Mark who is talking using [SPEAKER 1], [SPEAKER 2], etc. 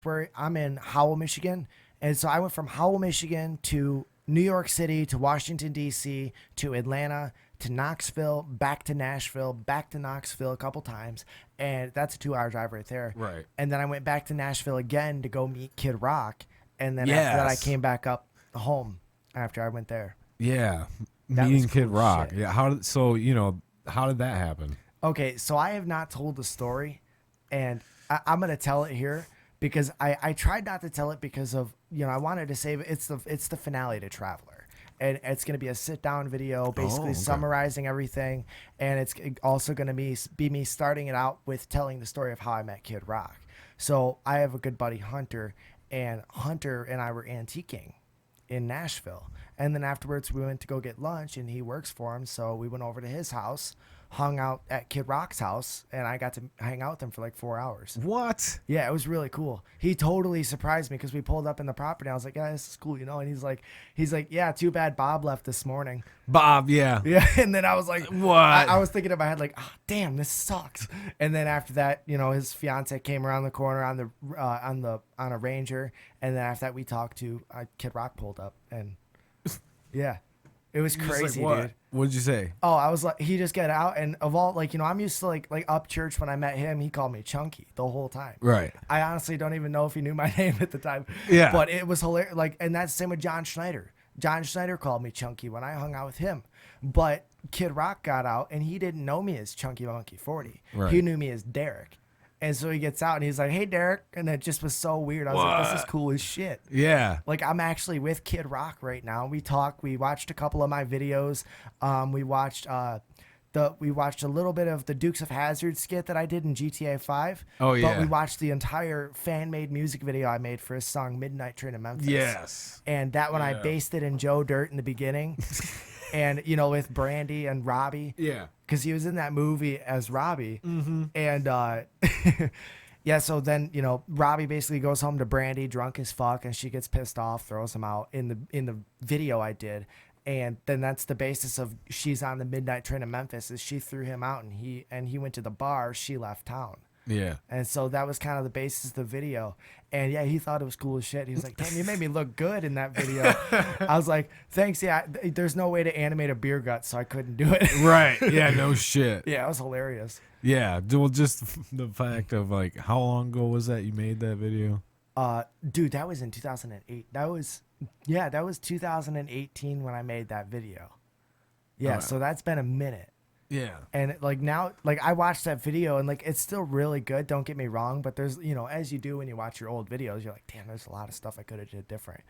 [SPEAKER 1] where I'm in Howell, Michigan. And so I went from Howell, Michigan to New York City to Washington, D.C. to Atlanta to Knoxville, back to Nashville, back to Knoxville a couple times. And that's a 2-hour drive right there.
[SPEAKER 2] Right.
[SPEAKER 1] And then I went back to Nashville again to go meet Kid Rock. And then after that, I
[SPEAKER 2] Yes.
[SPEAKER 1] came back up home after I went there.
[SPEAKER 2] Yeah.
[SPEAKER 1] That
[SPEAKER 2] Meeting
[SPEAKER 1] was
[SPEAKER 2] Kid
[SPEAKER 1] cool
[SPEAKER 2] Rock.
[SPEAKER 1] shit.
[SPEAKER 2] Yeah. How did that happen?
[SPEAKER 1] Okay, so I have not told the story, and I'm gonna tell it here because I tried not to tell it because of I wanted to save it. It's the finale to Traveler, and it's gonna be a sit down video basically
[SPEAKER 2] okay.
[SPEAKER 1] summarizing everything, and it's also gonna be me starting it out with telling the story of how I met Kid Rock. So I have a good buddy Hunter, and Hunter and I were antiquing in Nashville. And then afterwards we went to go get lunch and he works for him. So we went over to his house, hung out at Kid Rock's house, and I got to hang out with him for like 4 hours.
[SPEAKER 2] What?
[SPEAKER 1] Yeah, it was really cool. He totally surprised me because we pulled up in the property. I was like, yeah, this is cool, And he's like, yeah, too bad Bob left this morning.
[SPEAKER 2] Bob, yeah.
[SPEAKER 1] Yeah, and then I was like,
[SPEAKER 2] What?
[SPEAKER 1] I was thinking in my head like, oh, damn, this sucks. And then after that, his fiance came around the corner on a Ranger, and then after that, we talked to Kid Rock pulled up, and yeah, it was
[SPEAKER 2] You're just
[SPEAKER 1] crazy,
[SPEAKER 2] like, what?
[SPEAKER 1] dude.
[SPEAKER 2] What did you say?
[SPEAKER 1] Oh, I was like, he just got out, and of all I'm used to like up church when I met him, he called me Chunky the whole time.
[SPEAKER 2] Right.
[SPEAKER 1] I honestly don't even know if he knew my name at the time.
[SPEAKER 2] Yeah.
[SPEAKER 1] But it was hilarious. And that's the same with John Schneider. John Schneider called me Chunky when I hung out with him. But Kid Rock got out and he didn't know me as Chunky Monkey 40.
[SPEAKER 2] Right.
[SPEAKER 1] He knew me as Derek. And so he gets out and he's like, hey, Derek. And it just was so weird. I was like, this is cool as shit.
[SPEAKER 2] Yeah.
[SPEAKER 1] Like, I'm actually with Kid Rock right now. We talked. We watched a couple of my videos. We watched a little bit of the Dukes of Hazzard skit that I did in GTA 5.
[SPEAKER 2] Oh, yeah.
[SPEAKER 1] But we watched the entire fan-made music video I made for his song Midnight Train to Memphis.
[SPEAKER 2] Yes.
[SPEAKER 1] And that one I
[SPEAKER 2] Yeah.
[SPEAKER 1] based it in Joe Dirt in the beginning. And, with Brandy and Robbie.
[SPEAKER 2] Yeah.
[SPEAKER 1] Because he was in that movie as Robbie.
[SPEAKER 2] Mm-hmm.
[SPEAKER 1] And, yeah, so then, Robbie basically goes home to Brandy drunk as fuck, and she gets pissed off, throws him out in the video I did. And then that's the basis of she's on the Midnight Train to Memphis is she threw him out and he went to the bar, she left town.
[SPEAKER 2] Yeah.
[SPEAKER 1] And so that was kind of the basis of the video. And yeah, he thought it was cool as shit. He was like, damn, you made me look good in that video. I was like, thanks. Yeah, there's no way to animate a beer gut, so I couldn't do it.
[SPEAKER 2] Right. Yeah, no shit.
[SPEAKER 1] Yeah, it was hilarious.
[SPEAKER 2] Yeah. Well, just the fact of like, how long ago was that you made that video?
[SPEAKER 1] Dude, that was in 2008. That was 2018 when I made that video. Yeah, so that's been a minute.
[SPEAKER 2] Yeah.
[SPEAKER 1] And now I watched that video and it's still really good, don't get me wrong, but there's as you do when you watch your old videos, you're like, damn, there's a lot of stuff I could have did different.